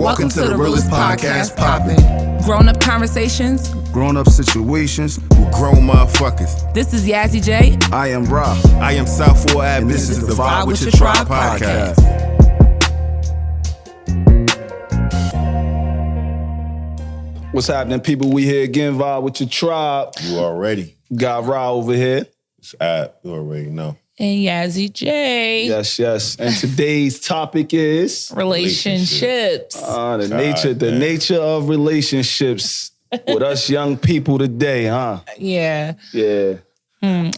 Welcome to the realest podcast poppin'. Grown-up conversations, grown-up situations with grown motherfuckers. This is Yazzie J. I am Ra. I am South 4 Ab. This is the Vibe with Your Tribe podcast. What's happening, people? We here again, Vibe with Your Tribe. You already. Got Ra over here. It's Ab. You already know. And Yazzie J. Yes. And today's topic is relationships. The nature of relationships with us young people today, huh? Yeah. Yeah.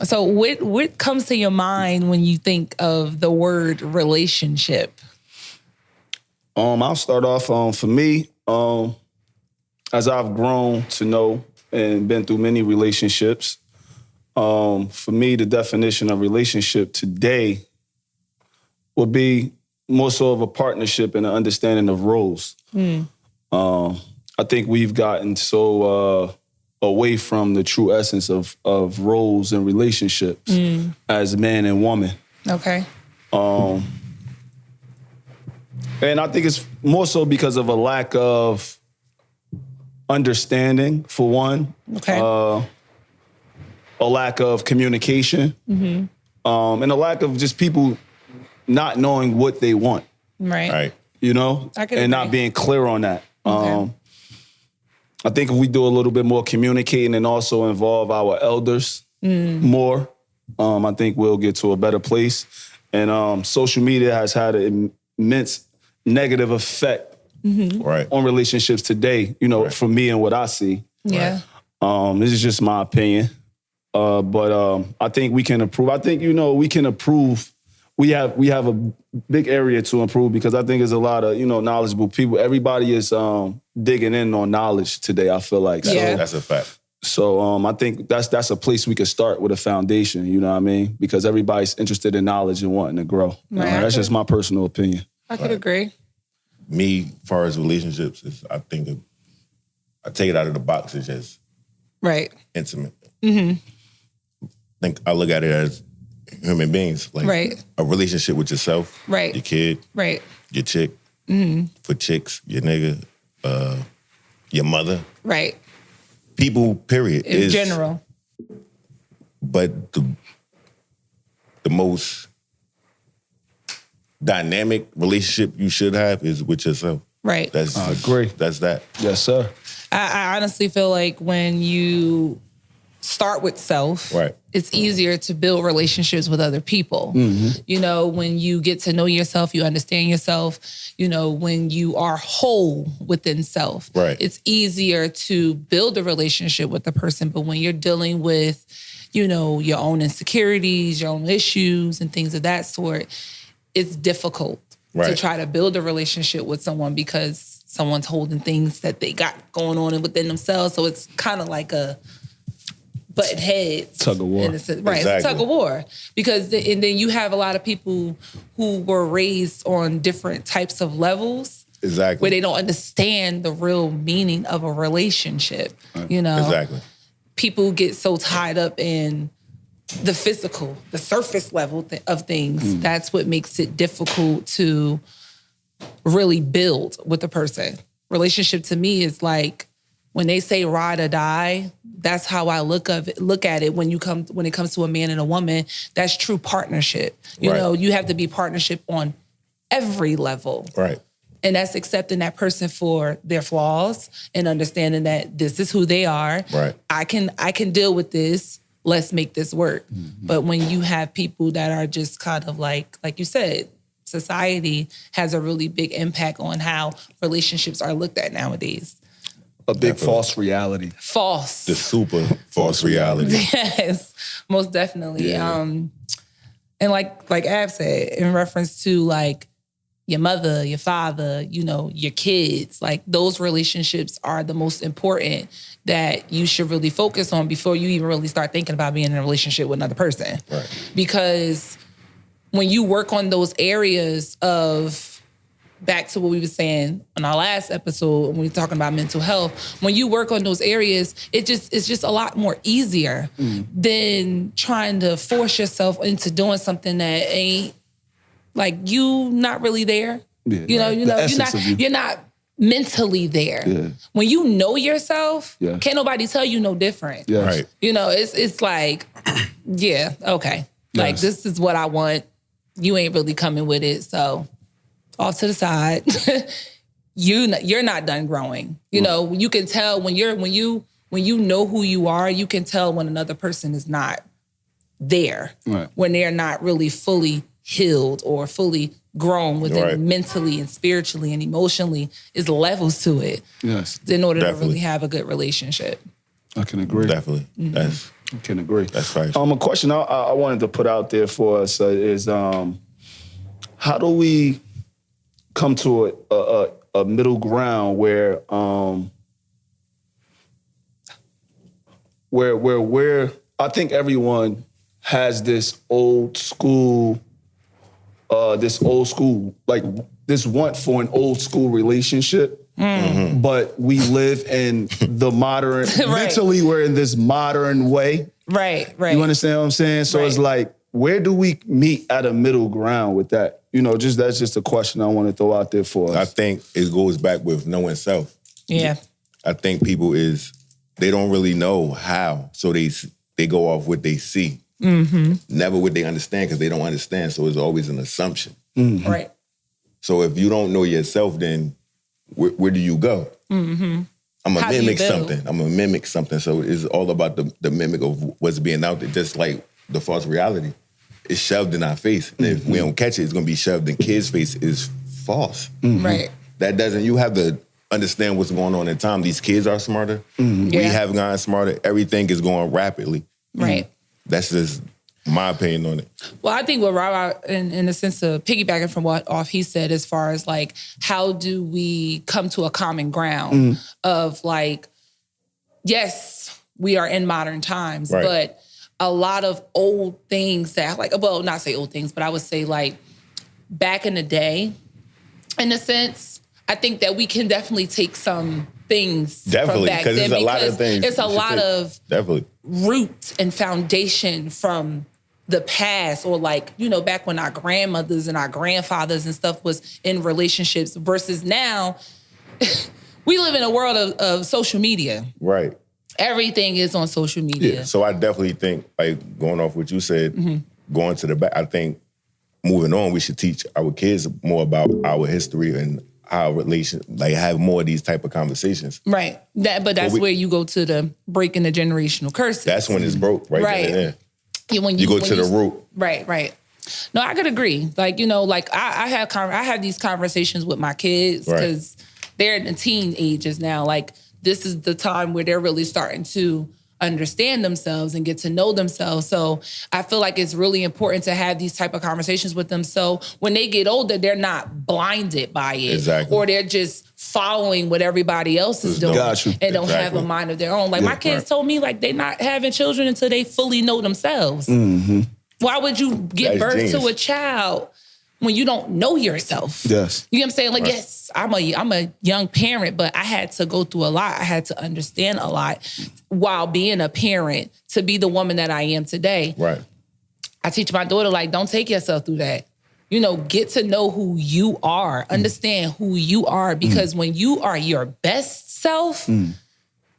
So what comes to your mind when you think of the word relationship? I'll start off for me, as I've grown to know and been through many relationships. For me, the definition of relationship today would be more so of a partnership and an understanding of roles. I think we've gotten so away from the true essence of roles and relationships as man and woman. Okay. And I think it's more so because of a lack of understanding, for one. Okay. A lack of communication, and a lack of just people not knowing what they want. Right. You know? And not being clear on that. Okay. I think if we do a little bit more communicating and also involve our elders more, I think we'll get to a better place. And social media has had an immense negative effect on relationships today, for me and what I see. Yeah. This is just my opinion. But I think we can improve. I think, we can improve. We have a big area to improve because I think there's a lot of, knowledgeable people. Everybody is digging in on knowledge today, I feel like. Yeah. That's a fact. So I think that's a place we could start with a foundation, you know what I mean? Because everybody's interested in knowledge and wanting to grow. Right. That's just my personal opinion. I could agree. Me, as far as relationships, I take it out of the box as just intimate. I look at it as human beings, like a relationship with yourself, your kid, your chick, for chicks, your nigga, your mother, people. Period. In general, but the most dynamic relationship you should have is with yourself. Right. I agree. That's that. Yes, sir. I honestly feel like when you start with self, it's easier to build relationships with other people. When you get to know yourself, you understand yourself, when you are whole within self, it's easier to build a relationship with the person. But when you're dealing with, your own insecurities, your own issues and things of that sort, it's difficult to try to build a relationship with someone because someone's holding things that they got going on within themselves. So it's kind of like a button heads. Tug of war. Right, exactly. It's a tug of war. Because and then you have a lot of people who were raised on different types of levels. Exactly. Where they don't understand the real meaning of a relationship. Exactly. People get so tied up in the physical, the surface level of things. That's what makes it difficult to really build with a person. Relationship to me is like, when they say ride or die, that's how I look at it when it comes to a man and a woman. That's true partnership. You have to be partnership on every level. Right. And that's accepting that person for their flaws and understanding that this is who they are. Right. I can deal with this. Let's make this work. But when you have people that are just kind of like you said, society has a really big impact on how relationships are looked at nowadays. A big false reality. False. The super false reality. Yes, most definitely. Yeah. And like Ab said, in reference to like your mother, your father, your kids, like those relationships are the most important that you should really focus on before you even really start thinking about being in a relationship with another person. Right. Because when you work on those areas of, back to what we were saying on our last episode when we were talking about mental health, when you work on those areas, it's just a lot more easier than trying to force yourself into doing something that ain't like you not really there. Yeah, you're not mentally there. Yeah. When you know yourself, can't nobody tell you no different. Yes. Right. You know, it's like, yeah, okay. Like, this is what I want. You ain't really coming with it, so off to the side. You're not done growing. You know, you can tell when you know who you are, you can tell when another person is not there. Right. When they're not really fully healed or fully grown within mentally and spiritually and emotionally. Is levels to it. Yes. In order to really have a good relationship. I can agree. Definitely. I can agree. That's right. A question I wanted to put out there for us is how do we come to a middle ground where I think everyone has this old school, like this want for an old school relationship. Mm-hmm. But we live in the modern, mentally we're in this modern way. Right. You understand what I'm saying? So it's like, where do we meet at a middle ground with that? You know, that's just a question I want to throw out there for us. I think it goes back with knowing self. Yeah. I think people they don't really know how. So they go off what they see. Mm-hmm. Never what they understand, because they don't understand. So it's always an assumption. Mm-hmm. Right. So if you don't know yourself, then where do you go? Mm-hmm. I'm going to mimic something. So it's all about the mimic of what's being out there. Just like the false reality. It's shoved in our face. And if we don't catch it, it's going to be shoved in kids' face. It's false. Mm-hmm. Right. You have to understand what's going on in time. These kids are smarter. Mm-hmm. We have gotten smarter. Everything is going rapidly. Right. That's just my opinion on it. Well, I think what Robert, in the sense of piggybacking from what he said, as far as like, how do we come to a common ground of like, yes, we are in modern times, but a lot of old things that like, well, not say old things, but I would say like back in the day, in a sense, I think that we can definitely take some things from back then, because a lot of things. It's a lot of roots and foundation from the past, or like, you know, back when our grandmothers and our grandfathers and stuff was in relationships versus now, we live in a world of social media. Right. Everything is on social media. Yeah. So I definitely think, like, going off what you said, going to the back, I think moving on, we should teach our kids more about our history and our relation, like have more of these type of conversations. Right. But that's where you go to the breaking the generational curses. That's when it's broke, right there. When you go to the root. Right. No, I could agree. Like, you know, like I have these conversations with my kids because they're in the teen ages now. Like, this is the time where they're really starting to understand themselves and get to know themselves. So I feel like it's really important to have these type of conversations with them. So when they get older, they're not blinded by it. Exactly. Or they're just following what everybody else is doing and don't have a mind of their own. Like my kids told me, like, they're not having children until they fully know themselves. Mm-hmm. Why would you give birth to a child when you don't know yourself? Yes. You know what I'm saying? Like, yes, I'm a young parent, but I had to go through a lot. I had to understand a lot while being a parent to be the woman that I am today. Right. I teach my daughter, like, don't take yourself through that. You know, get to know who you are. Understand who you are, because when you are your best self,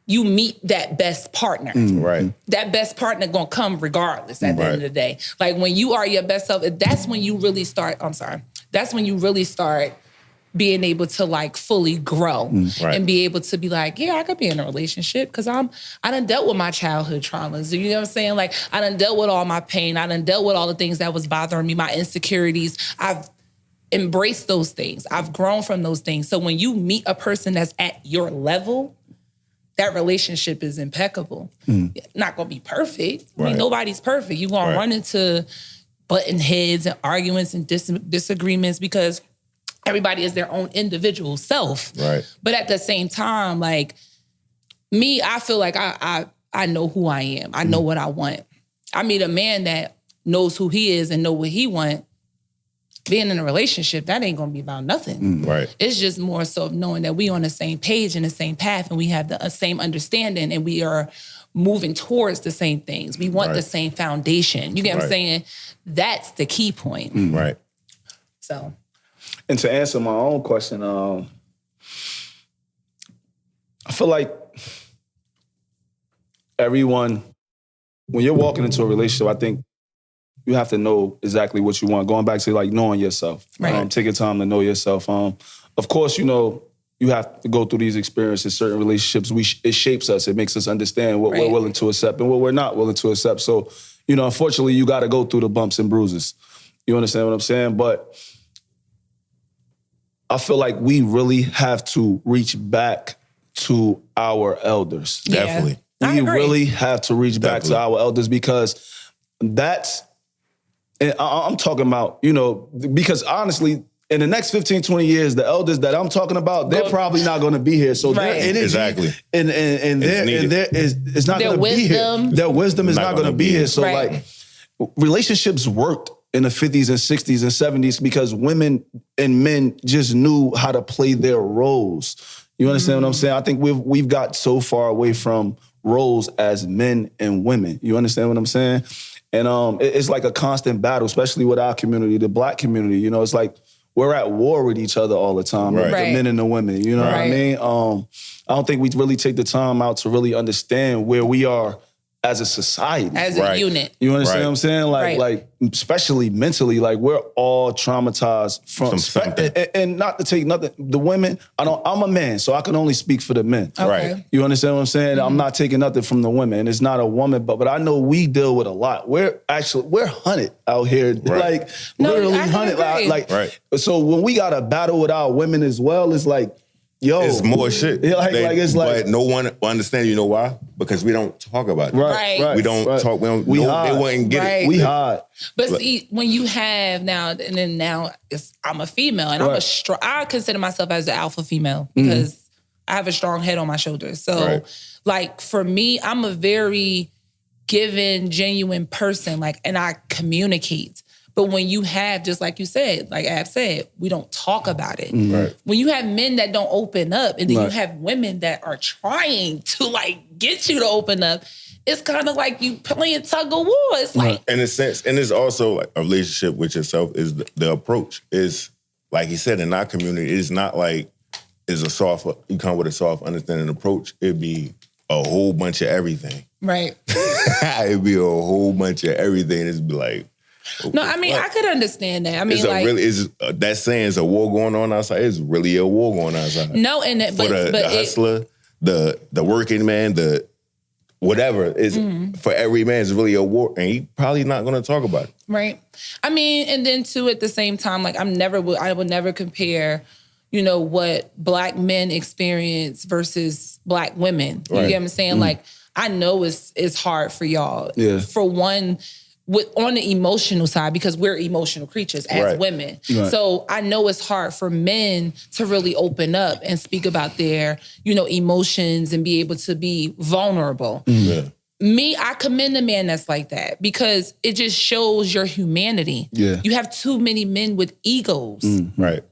you meet that best partner. Right. That best partner gonna come regardless at the end of the day. Like, when you are your best self, that's when you really start, that's when you really start being able to like fully grow and be able to be like, yeah, I could be in a relationship because I done dealt with my childhood traumas. You know what I'm saying? Like, I done dealt with all my pain. I done dealt with all the things that was bothering me, my insecurities. I've embraced those things. I've grown from those things. So when you meet a person that's at your level, that relationship is impeccable. Not gonna be perfect. I mean, nobody's perfect. You're gonna run into button heads and arguments and disagreements because everybody is their own individual self. Right. But at the same time, like me, I feel like I know who I am. I know what I want. I meet a man that knows who he is and know what he wants. Being in a relationship, that ain't gonna be about nothing. Right. It's just more so knowing that we on the same page and the same path, and we have the same understanding, and we are moving towards the same things. We want the same foundation. You get what I'm saying? That's the key point. Right. So. And to answer my own question, I feel like everyone, when you're walking into a relationship, I think you have to know exactly what you want. Going back to like knowing yourself. Right. Take your time to know yourself. Of course, you have to go through these experiences, certain relationships. It shapes us. It makes us understand what we're willing to accept and what we're not willing to accept. So, unfortunately, you got to go through the bumps and bruises. You understand what I'm saying? But I feel like we really have to reach back to our elders. Yeah. Definitely. We really have to reach back to our elders because that's, and I'm talking about, because honestly, in the next 15, 20 years, the elders that I'm talking about, they're probably not going to be here. So their energy exactly. and their is not going to be here. Their wisdom is not going to be here. So like relationships worked in the 50s and 60s and 70s because women and men just knew how to play their roles. You understand what I'm saying? I think we've got so far away from roles as men and women. You understand what I'm saying? And it's like a constant battle, especially with our community, the Black community. It's like we're at war with each other all the time, the men and the women. You know what I mean? I don't think we really take the time out to really understand where we are as a society. As a unit. You understand what I'm saying? Like especially mentally, like we're all traumatized from something. And not to take nothing, the women, I'm a man, so I can only speak for the men. Okay. Right. You understand what I'm saying? I'm not taking nothing from the women. And it's not a woman, but I know we deal with a lot. We're hunted out here. Like literally hunted. Like so when we got to battle with our women as well, it's like, yo, it's more shit. But no one understands. You know why? Because we don't talk about it. Right. We don't talk. They wouldn't get it. We hide. But see, when you have now, and then now I'm a female, and I consider myself as an alpha female because I have a strong head on my shoulders. So, like for me, I'm a very given, genuine person. Like, and I communicate. But when you have, just like you said, like Ab said, we don't talk about it. Right. When you have men that don't open up, and then you have women that are trying to like get you to open up, it's kind of like you playing tug of war. It's like, in a sense, and it's also like a relationship with yourself is the approach is like he said in our community. It's not like you come with a soft understanding approach. It'd be a whole bunch of everything. Right. It'd be a whole bunch of everything. It'd be like. No, I mean, I could understand that. I mean, that saying is a war going on outside. It's really a war going on outside. No, and but the hustler, the working man, the whatever is for every man is really a war, and he probably not going to talk about it. Right. I mean, and then too at the same time, like I would never compare, what Black men experience versus Black women. You get what I'm saying? Like I know it's hard for y'all. Yeah. For one. On the emotional side, because we're emotional creatures as women. Right. So I know it's hard for men to really open up and speak about their, emotions and be able to be vulnerable. Yeah. Me, I commend a man that's like that because it just shows your humanity. Yeah. You have too many men with egos. Right.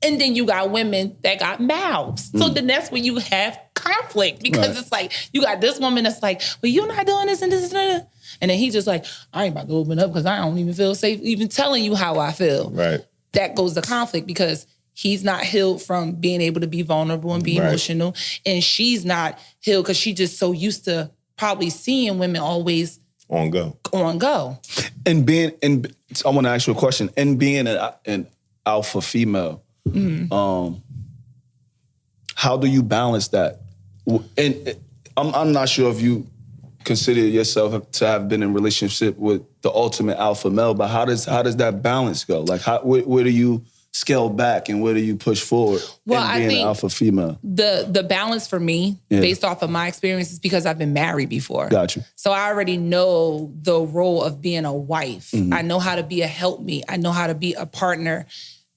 And then you got women that got mouths. So then that's when you have conflict because it's like, you got this woman that's like, well, you're not doing this and this and that. And then he's just like, I ain't about to open up because I don't even feel safe even telling you how I feel. Right. That goes to conflict because he's not healed from being able to be vulnerable and be emotional. And she's not healed because she's just so used to probably seeing women always on go. And I want to ask you a question. And being an alpha female, how do you balance that? And I'm not sure if you consider yourself to have been in a relationship with the ultimate alpha male, but how does that balance go? Like, where do you scale back and where do you push forward in being an alpha female? The balance for me, based off of my experience, is because I've been married before. Got you. So I already know the role of being a wife. I know how to be a helpmeet. I know how to be a partner,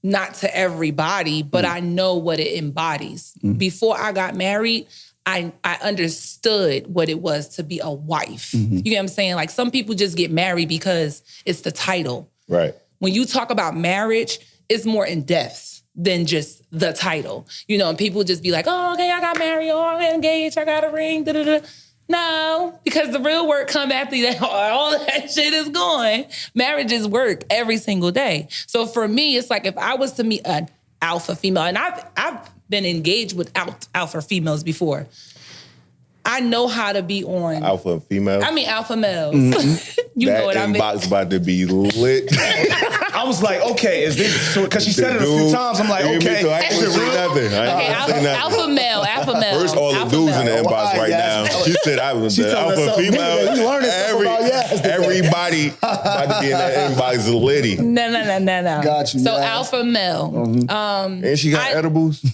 not to everybody, but I know what it embodies. Before I got married, I understood what it was to be a wife. You get what I'm saying? Like some people just get married because it's the title. Right. When you talk about marriage, it's more in depth than just the title. And people just be like, oh, okay, I got married, oh, I'm engaged, I got a ring, da-da-da. No, because the real work come after that. All that shit is gone. Marriage is work every single day. So for me, it's like if I was to meet a alpha female, and I've been engaged with alpha females before. I know how to be on alpha females. I mean alpha males. Mm-hmm. You know what I mean? That inbox about to be lit. I was like, okay, is this so? Because she said it a few times. I'm like, okay, so I ain't gonna say nothing. Alpha male. First, all the dudes in the inbox right now. She said I was the alpha female. Everybody about to be in that inbox litty. No. Got you. So alpha male. Mm-hmm. And she got edibles.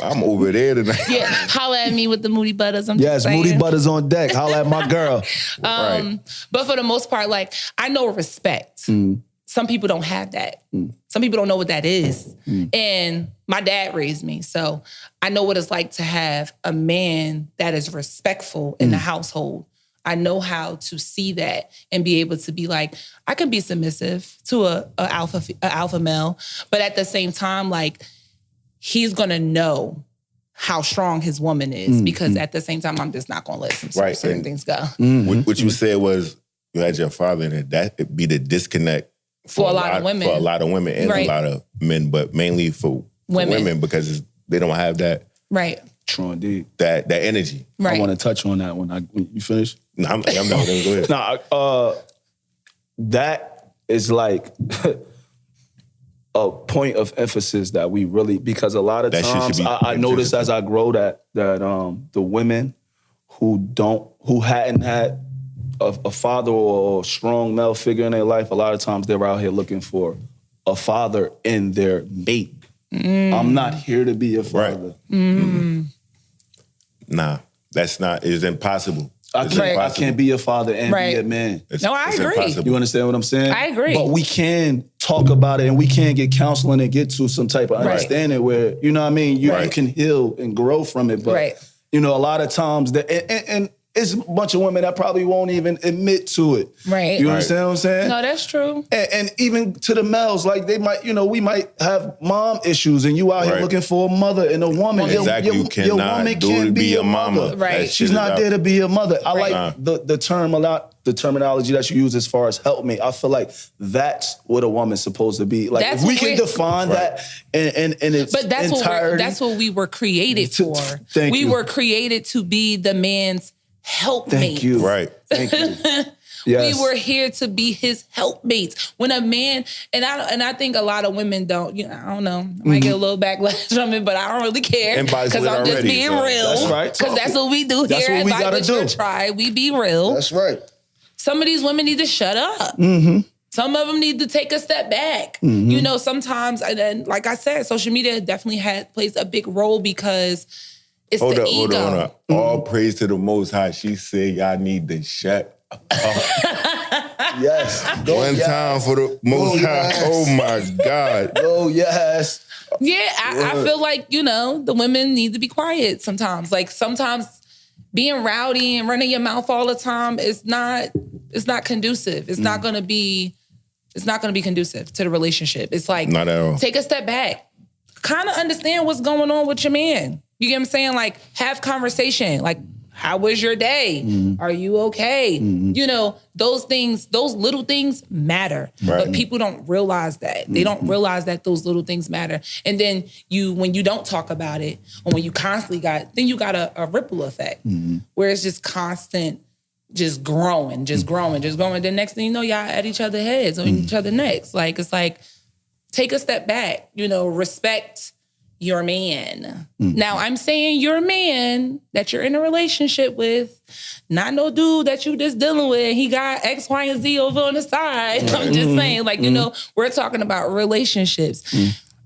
I'm over there tonight. Yeah, holla at me with the Moody Butters. I'm just saying. Moody Butters on deck. Holla at my girl. Right. But for the most part, like, I know respect. Some people don't have that. Some people don't know what that is. And my dad raised me, so I know what it's like to have a man that is respectful in the household. I know how to see that and be able to be like, I can be submissive to a alpha male, but at the same time, like, he's gonna know how strong his woman is because at the same time, I'm just not gonna let certain things go. What you said was you had your father in it. That be the disconnect for a lot of women. For a lot of women and a lot of men, but mainly for women because they don't have that. Right. True indeed. That energy. Right. I want to touch on that when you finish. No, I'm not going to go ahead. That is like a point of emphasis that we really, because a lot of times I noticed as I grow that the women who hadn't had a father or a strong male figure in their life, a lot of times they're out here looking for a father in their mate. I'm not here to be a father. Right. Nah, that's not, it's impossible. I can't be a father and be a man. I agree. Impossible. You understand what I'm saying? I agree. But we can talk about it and we can get counseling and get to some type of understanding where, you know what I mean, you can heal and grow from it. But, you know, a lot of times, and it's a bunch of women that probably won't even admit to it. Right. You understand what I'm saying? No, that's true. And even to the males, like they might, you know, we might have mom issues and you out here looking for a mother and a woman. Exactly. You cannot woman can't be a mama. Right. She's not there to be a mother. I like the term a lot, the terminology that you use as far as helpmate. I feel like that's what a woman's supposed to be. Like that's if we can define that in its entirety. That's what we were created for. We were created to be the man's helpmate. Thank you. Right. Thank you. Yes. We were here to be his helpmates. When a man, and I think a lot of women don't, you know, I don't know, I might get a little backlash from it, but I don't really care because I'm just being real. That's right. Because that's what we do here at Vibe With Your Tribe. We be real. That's right. Some of these women need to shut up. Some of them need to take a step back. You know, sometimes, and like I said, social media definitely plays a big role because it's the ego. Hold on. All praise to the Most High. She said y'all need to shut up. Yes. One time for the Most High. Yes. Oh my God. Oh yes. Yeah, I feel like, you know, the women need to be quiet sometimes. Like sometimes being rowdy and running your mouth all the time is not conducive. It's not gonna be conducive to the relationship. It's like, not at all. Take a step back. Kind of understand what's going on with your man. You get what I'm saying? Like, have conversation. Like, how was your day? Are you okay? You know, those things, those little things matter. Right. But people don't realize that. They don't realize that those little things matter. And then when you don't talk about it, or when you constantly then you got a ripple effect where it's just constant, just growing. The next thing you know, y'all at each other's heads or each other's necks. Like, it's like, take a step back, you know, respect your man. Now, I'm saying your man that you're in a relationship with, not no dude that you just dealing with. He got X, Y, and Z over on the side. Right. I'm just saying, like, you know, we're talking about relationships.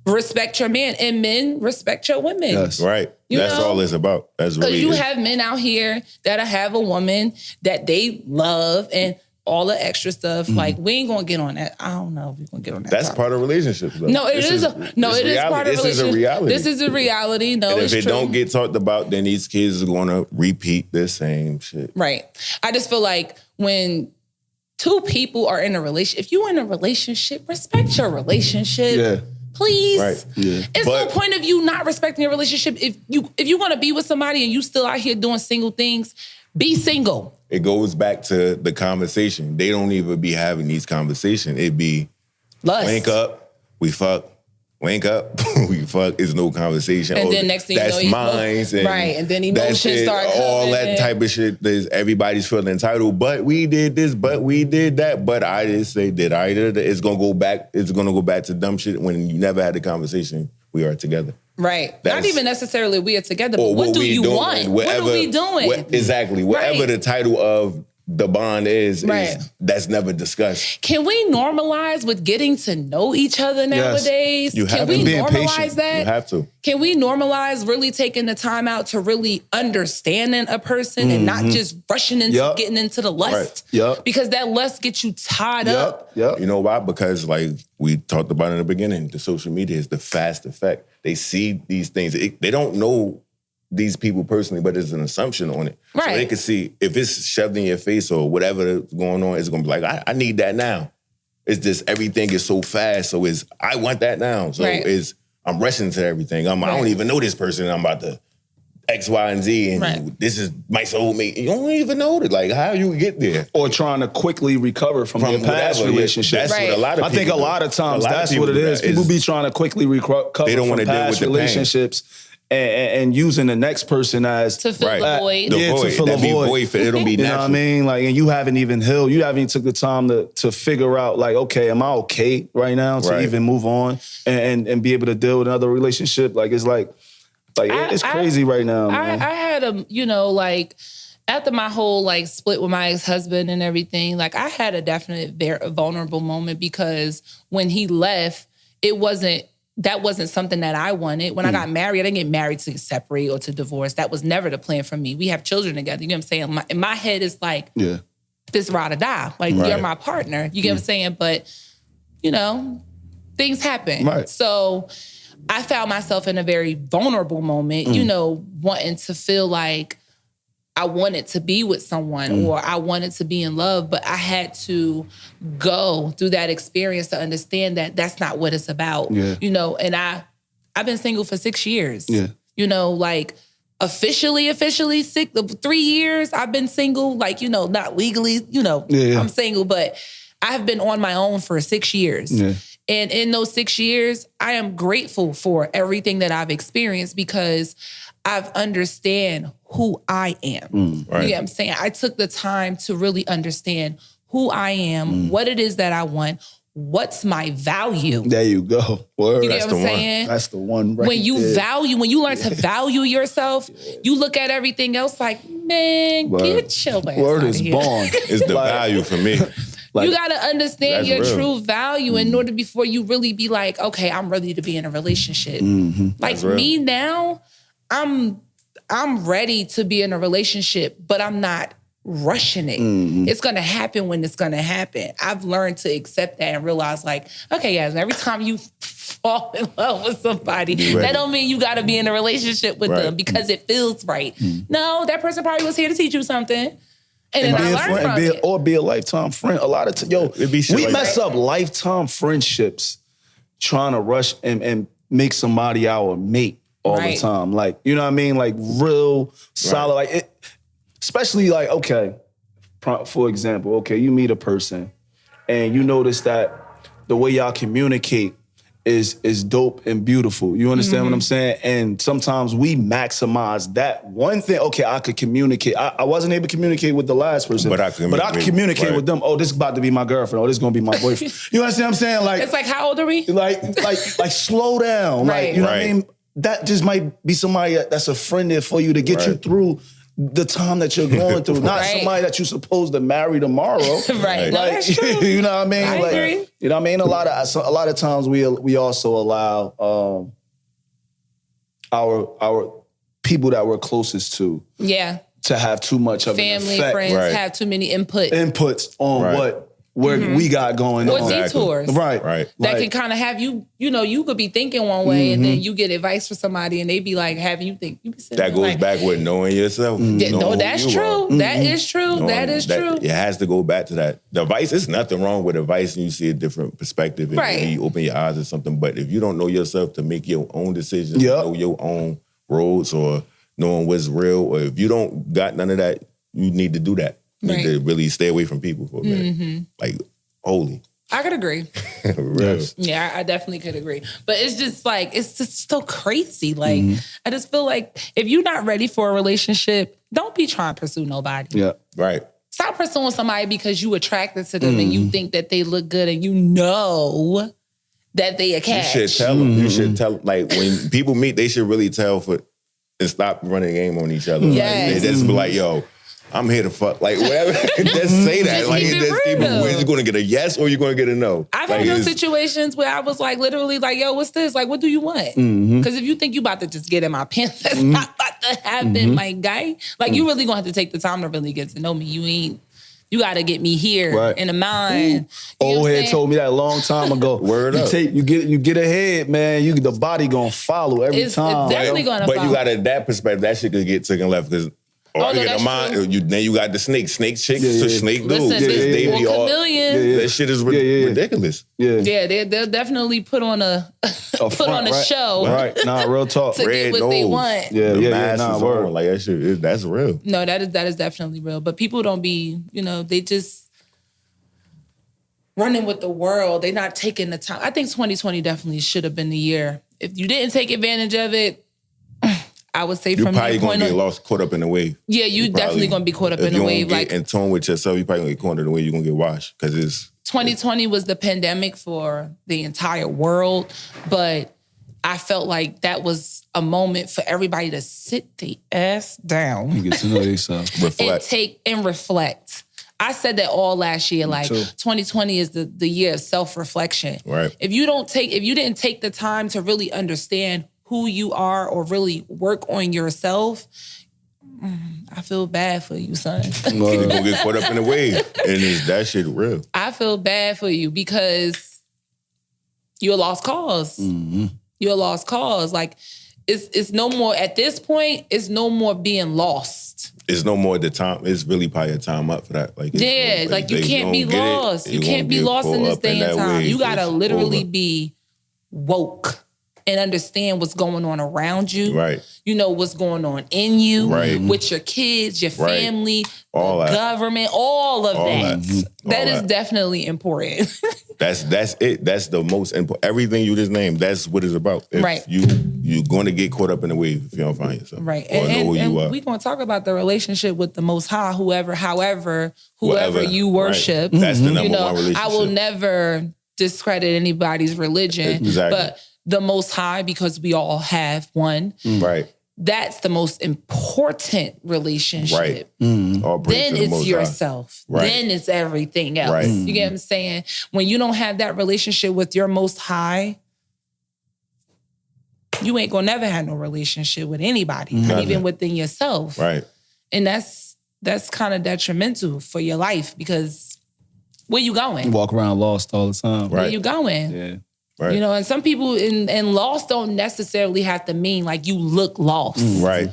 Respect your man. And men, respect your women. Yes. Right. That's all it's about. That's really because you have men out here that have a woman that they love and all the extra stuff, like we ain't gonna get on that. I don't know if we're gonna get on that. That's part of relationships, though. No, it is part of relationships. This is a reality. This is a reality. No, and it's if it don't get talked about, then these kids are gonna repeat the same shit. Right. I just feel like when two people are in a relationship, if you're in a relationship, respect your relationship. Yeah. Please. Right. Yeah. It's no point of you not respecting your relationship. If you want to be with somebody and you still out here doing single things, be single. It goes back to the conversation. They don't even be having these conversations. It be lust. link up, we fuck, link up, we fuck, it's no conversation. And then next thing you know, that's mine. Right, and then emotions start coming. All that type of shit, everybody's feeling entitled, but we did this, but we did that, but I didn't say, did I? It's gonna go back to dumb shit when you never had the conversation we are together. Right. Not even necessarily we are together, but what do you want? What are we doing? Exactly. Whatever the title of the bond is that's never discussed. Can we normalize with getting to know each other nowadays? Yes. Can we normalize that? You have to. Can we normalize really taking the time out to really understanding a person and not just rushing into getting into the lust? Right. Because that lust gets you tied up. You know why? Because like we talked about in the beginning, the social media is the fast effect. They see these things. They don't know these people personally, but there's an assumption on it. Right. So they can see if it's shoved in your face or whatever is going on, it's going to be like, I need that now. It's just everything is so fast. So I want that now. So I'm rushing to everything. I don't even know this person. I'm about to X, Y, and Z, and this is my soulmate. You don't even know it. Like, how you get there? Or trying to quickly recover from your past relationship. That's what a lot of people I think a lot of times that's what it is. People be trying to quickly recover from past relationships. And using the next person as to fill the void. To fill a void. It'll be natural. You know what I mean? Like, and you haven't even healed. You haven't even took the time to figure out, like, okay, am I okay right now to even move on and be able to deal with another relationship? Like, it's it's crazy right now. Man. I had after my whole split with my ex-husband and everything, I had a definite very vulnerable moment because when he left, that wasn't something that I wanted. When I got married, I didn't get married to separate or to divorce. That was never the plan for me. We have children together. You know what I'm saying? In my head, it's this ride or die. You're my partner. You get what I'm saying? But, things happen. Right. So I found myself in a very vulnerable moment, wanting to feel like I wanted to be with someone or I wanted to be in love, but I had to go through that experience to understand that that's not what it's about. Yeah. And I've been single for 6 years. Yeah. Officially 3 years I've been single, not legally, I'm single, but I've been on my own for 6 years. Yeah. And in those 6 years, I am grateful for everything that I've experienced because I've understand who I am. Right. You know what I'm saying? I took the time to really understand who I am, what it is that I want, what's my value. There you go. Word. You know what I'm saying? That's the one right when you learn to value yourself, you look at everything else like, man, get your ass Word out is of here. born. It's the value for me. You got to understand your true value in order before you really be like, okay, I'm ready to be in a relationship. Me now, I'm ready to be in a relationship, but I'm not rushing it. It's going to happen when it's going to happen. I've learned to accept that and realize okay, guys, every time you fall in love with somebody, that don't mean you got to be in a relationship with them because it feels right. No, that person probably was here to teach you something. And then I learned from it. Or be a lifetime friend. A lot of we mess up lifetime friendships trying to rush and make somebody our mate all the time. You know what I mean? Real solid. Especially okay, for example, you meet a person and you notice that the way y'all communicate is dope and beautiful. You understand what I'm saying? And sometimes we maximize that one thing. Okay, I could communicate. I wasn't able to communicate with the last person, but I could communicate with them. Oh, this is about to be my girlfriend. Oh, this is gonna be my boyfriend. You understand what I'm saying? It's how old are we? Slow down. You know what I mean? That just might be somebody that's a friend there for you to get you through the time that you're going through, not somebody that you're supposed to marry tomorrow. Right. No, that's true. You know what I mean? I agree. You know what I mean? A lot of times we also allow our people that we're closest to to have too much of family, an effect. Friends have too many inputs on what we got going on. Or detours. Right. That can kind of have you, you could be thinking one way and then you get advice from somebody and they be like, have you think. You be that goes back with knowing yourself. No, that's true. That is true. That is true. It has to go back to that. The advice, there's nothing wrong with advice and you see a different perspective and you open your eyes or something. But if you don't know yourself to make your own decisions, know your own roads or knowing what's real, or if you don't got none of that, you need to do that. You need to really stay away from people for a minute. Holy. I could agree. Yes. Yeah, I definitely could agree. But it's just like, it's just so crazy. Like, I just feel like if you're not ready for a relationship, don't be trying to pursue nobody. Yeah. Right. Stop pursuing somebody because you attracted to them and you think that they look good and you know that they a catch. You should tell them. You should tell them. Like, when people meet, they should really tell and stop running a game on each other. Yes. Like, they just be like, yo, I'm here to fuck. Like, whatever. Just say that. Just like, keep it just keep it. real. Where you going to get a yes or you going to get a no? I've like, had those situations where I was like, literally like, yo, what's this? Like, what do you want? Because if you think you about to just get in my pants, that's not about to happen, my guy. Like, you really gonna have to take the time to really get to know me. You got to get me here in the mind. Old head told me that a long time ago. Word up. You get ahead, man. The body gonna follow every time. It's definitely gonna follow. But you got that perspective, that shit could get taken left because. Oh, no, that's true. Then you got the snake chicks, so snake dudes. Listen, They be all, chameleons. that shit is ridiculous. Yeah, they'll definitely put on a show. Right, nah, real talk. To get what they want. Word. Like that shit, that's real. No, that is definitely real. But people don't be, they just running with the world. They're not taking the time. I think 2020 definitely should have been the year. If you didn't take advantage of it, I would say from probably your point gonna get caught up in the wave. Yeah, you definitely gonna be caught up in the wave. If you don't get in tune with yourself, you probably gonna get caught in the wave. You're gonna get washed because it's 2020 was the pandemic for the entire world, but I felt like that was a moment for everybody to sit the ass down and get to know yourself, reflect, and reflect. I said that all last year. Like 2020 is the year of self-reflection. Right. If you didn't take the time to really understand who you are or really work on yourself, I feel bad for you, son. You're gonna get caught up in the wave. And that shit real. I feel bad for you because you're a lost cause. You're a lost cause. Like, it's no more, at this point, it's no more being lost. It's no more the time. It's really probably a time up for that. Like, you can't be lost. You can't be lost in this day and time. You gotta literally be woke and understand what's going on around you. Right. You know what's going on in you, with your kids, your family, the government, all of that. That is definitely important. That's it. That's the most important. Everything you just named, that's what it's about. If you're going to get caught up in the wave if you don't find yourself. Right. Or know who you are. We're going to talk about the relationship with the Most High, whoever you worship. That's the number one relationship. I will never discredit anybody's religion. Exactly. But the Most High, because we all have one. Right. That's the most important relationship. Right. Then it's yourself. Right. Then it's everything else. Right. You get what I'm saying? When you don't have that relationship with your Most High, you ain't gonna never have no relationship with anybody, not even within yourself. Right. And that's kind of detrimental for your life because where you going? You walk around lost all the time. Where you going? Yeah. Right. And some people in lost don't necessarily have to mean like you look lost. Right.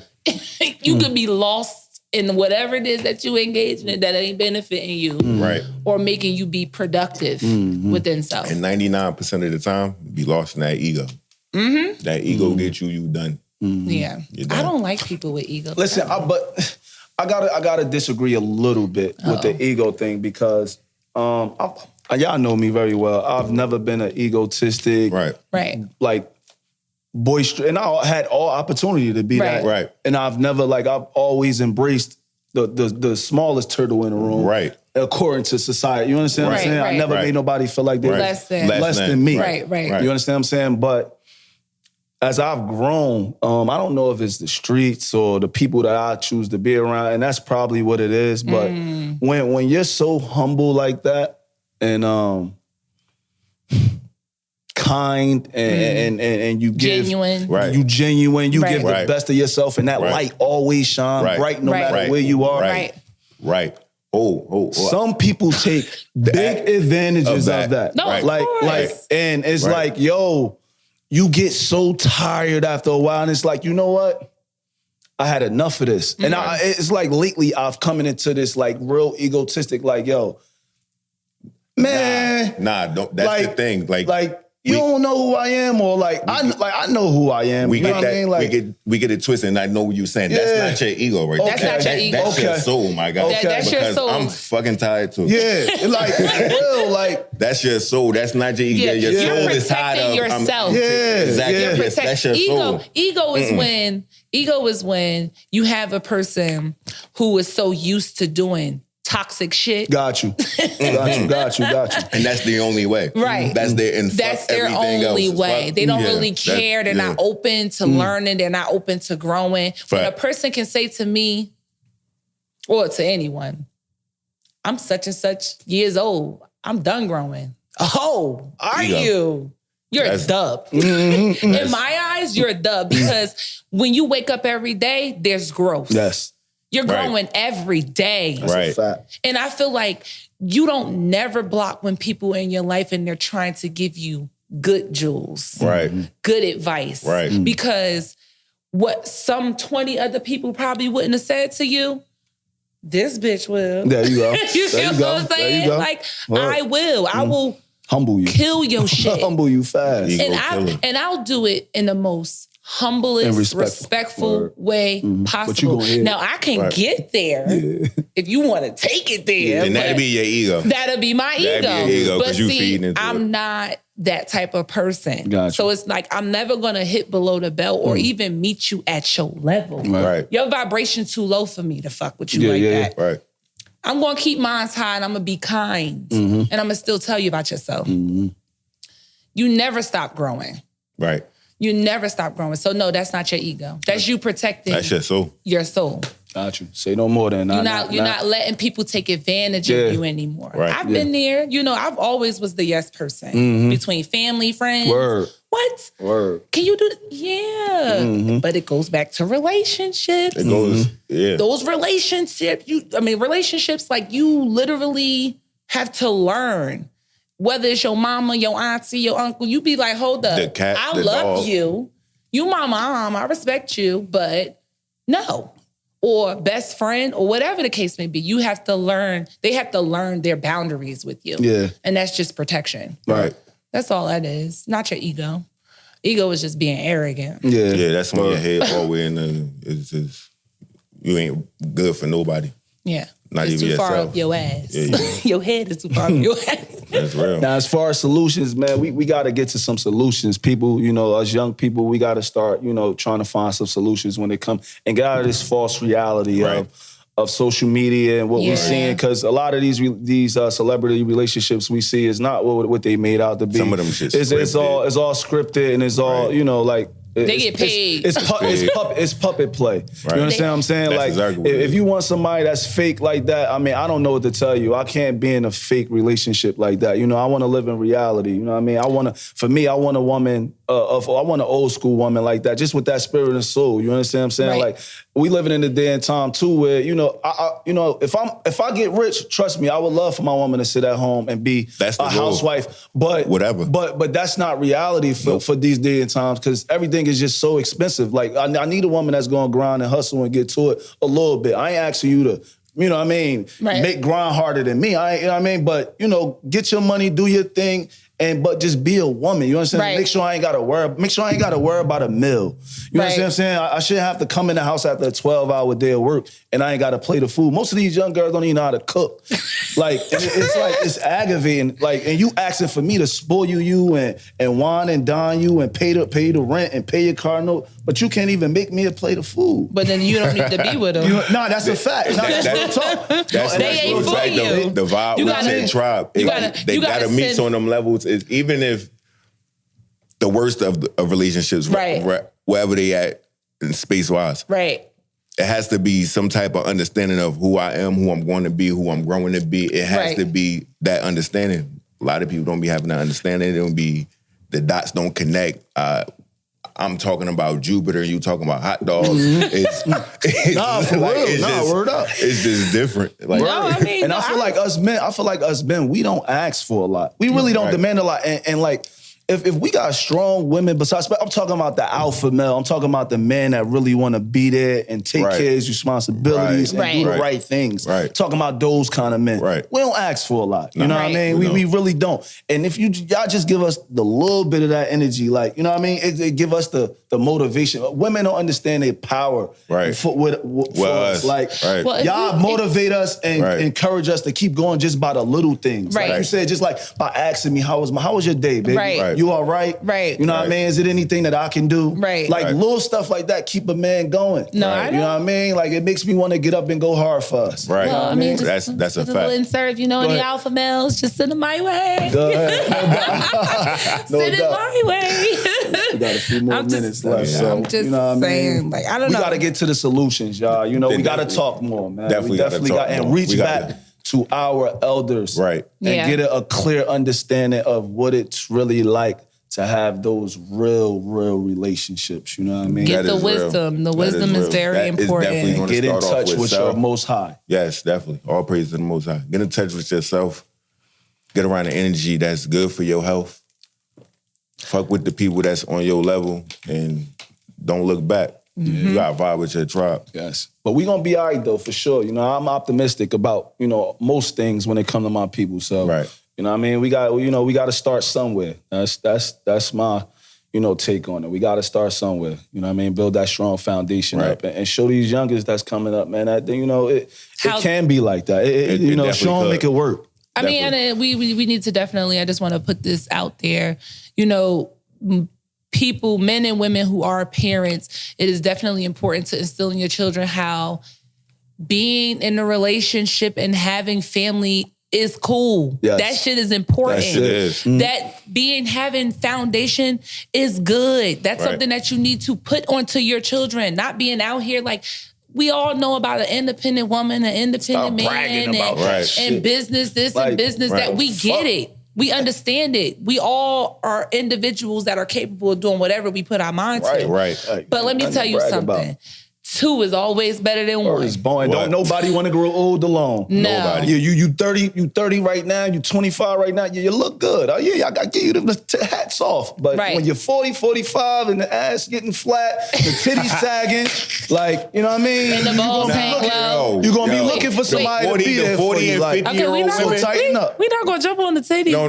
You could be lost in whatever it is that you engage in that ain't benefiting you. Right. Or making you be productive within self. And 99% of the time, be lost in that ego. That ego gets you done. Yeah. Done. I don't like people with ego. Listen, but I gotta disagree a little bit with the ego thing because y'all know me very well. I've never been an egotistic, right, like boisterous, and I had all opportunity to be that. Right. And I've always embraced the smallest turtle in the room. Right. According to society. You understand what I'm saying? Right. I never made nobody feel like they're less than me. Right. You understand what I'm saying? But as I've grown, I don't know if it's the streets or the people that I choose to be around, and that's probably what it is. But when you're so humble like that, and kind and you give genuine, you genuine, you give the best of yourself, and that light always shine bright no matter where you are. Right. Oh. Some people take big advantages of that. No, and it's like, yo, you get so tired after a while, and it's like, you know what? I had enough of this. And it's like lately I've come into this like real egotistic, like, yo, man. Nah, don't. That's the thing. Like, you don't know who I am, or I know who I am. We you know get what I mean? Like, we get it twisted, and I know what you're saying. Yeah. That's not your ego, right? That's not your ego. That's your soul, my guy. That's your soul. I'm fucking tired too. yeah, like for real, like that's your soul. That's not your ego. Yeah. Your You're soul is tired protecting of. yourself. Exactly. Yeah. Yes, that's your soul. Ego is when you have a person who is so used to doing toxic shit. got you. And that's the only way. Right. That's their only way. They don't really care. They're not open to learning. They're not open to growing. When a person can say to me, or to anyone, I'm such and such years old. I'm done growing. Oh, are you? You're a dub. In my eyes, you're a dub because when you wake up every day, there's growth. Yes. You're growing every day. Right. Fact. And I feel like you don't never block when people in your life and they're trying to give you good jewels. Right. Good advice. Right. Because what some 20 other people probably wouldn't have said to you, this bitch will. There you go. You feel what I'm saying? Like, I will humble you. Kill your shit. Humble you fast. And I'll do it in the most humblest, respectful way possible. Now, I can get there if you want to take it there. And that'll be your ego. That'll be my ego. Be your ego. But see, I'm not that type of person. Gotcha. So it's like, I'm never going to hit below the belt or even meet you at your level. Right. Your vibration too low for me to fuck with you that. Right. I'm going to keep mine high and I'm going to be kind. And I'm going to still tell you about yourself. You never stop growing. Right. You never stop growing. So no, that's not your ego. That's you protecting your soul. Got you. Say no more than you're not letting people take advantage of you anymore. Right. I've been there. You know, I've always was the yes person between family, friends. Word. What? Word. Can you do that? Yeah. But it goes back to relationships. It goes, Those relationships, like you literally have to learn. Whether it's your mama, your auntie, your uncle, you be like, hold up. I love you. You my mom. I respect you, but no. Or best friend, or whatever the case may be. You have to learn. They have to learn their boundaries with you. Yeah. And that's just protection. Right. That's all that is. Not your ego. Ego is just being arrogant. Yeah. Yeah, that's when your head all the way in the, it's just, you ain't good for nobody. Yeah. Not it's even too far yourself. up your ass. Yeah. Your head is too far up your ass. That's real. Now, as far as solutions, man, we got to get to some solutions. People, you know, us young people, we got to start, you know, trying to find some solutions when they come and get out of this false reality of social media and what we're seeing. Because a lot of these celebrity relationships we see is not what they made out to be. Some of them shit's it's all scripted and it's all, you know, like, they get paid. It's puppet play. Right. You understand what I'm saying? That's like, exactly if you want somebody that's fake like that, I mean, I don't know what to tell you. I can't be in a fake relationship like that. You know, I want to live in reality. You know what I mean? I want a woman, I want an old school woman like that, just with that spirit and soul. You understand what I'm saying? Right. Like, we living in a day and time too where, you know, if I get rich, trust me, I would love for my woman to sit at home and be a housewife. But whatever. But that's not reality for these day and times because everything is just so expensive. Like, I need a woman that's gonna grind and hustle and get to it a little bit. I ain't asking you to, you know what I mean, make grind harder than me. You know what I mean? But, you know, get your money, do your thing, but just be a woman. You understand? Right. Make sure I ain't gotta worry about a meal. You understand what I'm saying? I shouldn't have to come in the house after a 12-hour day of work and I ain't gotta play the food. Most of these young girls don't even know how to cook. Like, it's aggravating. Like, and you asking for me to spoil you and wine and dine you and pay the rent and pay your car note, but you can't even make me a plate of food. But then you don't need to be with them. No, that's a fact. That's real talk. They ain't for you. The vibe within tribe. They gotta meet on them levels. Is even if the worst of relationships, wherever they at in space-wise. Right. It has to be some type of understanding of who I am, who I'm going to be, who I'm growing to be. It has to be that understanding. A lot of people don't be having that understanding. The dots don't connect. I'm talking about Jupiter, you talking about hot dogs. Word up. It's just different. Like, I feel like us men, we don't ask for a lot. We really don't demand a lot. And like, if we got strong women, besides, I'm talking about the alpha male, I'm talking about the man that really want to be there and take care of his responsibilities and do the right things. Talking about those kind of men. We don't ask for a lot. You know what I mean? We really don't. And if y'all just give us the little bit of that energy, like, you know what I mean? It give us the motivation. Women don't understand their power for us. Like, y'all motivate us and encourage us to keep going just by the little things. Like you said, just like by asking me, how was your day, baby? You all right? You know what I mean? Is it anything that I can do? Like little stuff like that keep a man going. No, I know what I mean? Like it makes me want to get up and go hard for us. Well, you know I mean, that's a fact. Insert, you know, any alpha males, just send them my way. Go ahead. Send it my way. We got a few more minutes left. So, I'm just saying, like, I don't know. We got to get to the solutions, y'all. You know, we got to talk more, man. We definitely got and reach back to our elders, and get a clear understanding of what it's really like to have those real relationships. You know what I mean? Get the wisdom. The wisdom is very important. Get in touch with your Most High. Yes, definitely. All praise to the Most High. Get in touch with yourself. Get around the energy that's good for your health. Fuck with the people that's on your level and don't look back. You gotta vibe with your tribe. Yes. But we gonna be all right though, for sure. You know, I'm optimistic about, you know, most things when it comes to my people. So, you know what I mean? We got to start somewhere. That's my, you know, take on it. We got to start somewhere. You know what I mean? Build that strong foundation up and show these youngers that's coming up, man, that, you know, it can be like that. You know, show them make it work. I mean, and we need to definitely, I just want to put this out there, you know, people, men and women who are parents, it is definitely important to instill in your children how being in a relationship and having family is cool. Yes. That shit is important. That shit is. That having foundation is good. That's something that you need to put onto your children, not being out here like, we all know about an independent woman, an independent man, and business this and business that. We get it. We understand it. We all are individuals that are capable of doing whatever we put our mind to. But let me tell you something. 2 is always better than 1. It's born. Don't nobody want to grow old alone. No. Nobody. You 30 right now, you 25 right now, you look good. Oh yeah, I gotta give you the hats off. But when you're 40, 45 and the ass getting flat, the titties sagging, like, you know what I mean? And the balls hang low. You're gonna be looking for somebody 40, to be there 40 for you. and 50-year-old women. Tighten up. We're not gonna jump on the titties No.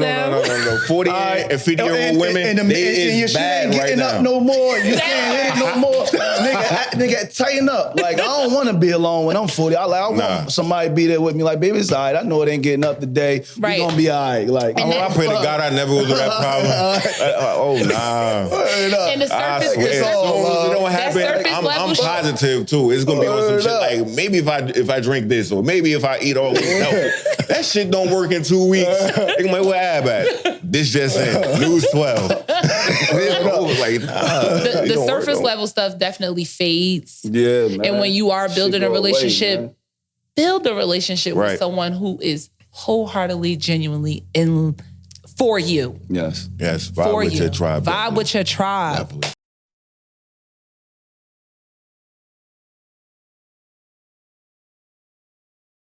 40 and 50-year-old women, they is bad right now. Up no more. You can't hit it no more. Nigga, tighten up. Like, I don't want to be alone when I'm 40. I want somebody to be there with me. Like, baby, it's all right. I know it ain't getting up today. We gonna be all right. Like, I pray to God I never was with that problem. And the surface, it don't happen. I'm positive too. It's gonna be on some shit like maybe if I drink this or maybe if I eat all this healthy. That shit don't work in 2 weeks. They might well have at this just in. News 12. The surface level stuff definitely fades. Yeah, man. And when you are building a relationship, build a relationship with someone who is wholeheartedly, genuinely in for you. Yes. Vibe with your tribe. Vibe with your tribe. Definitely.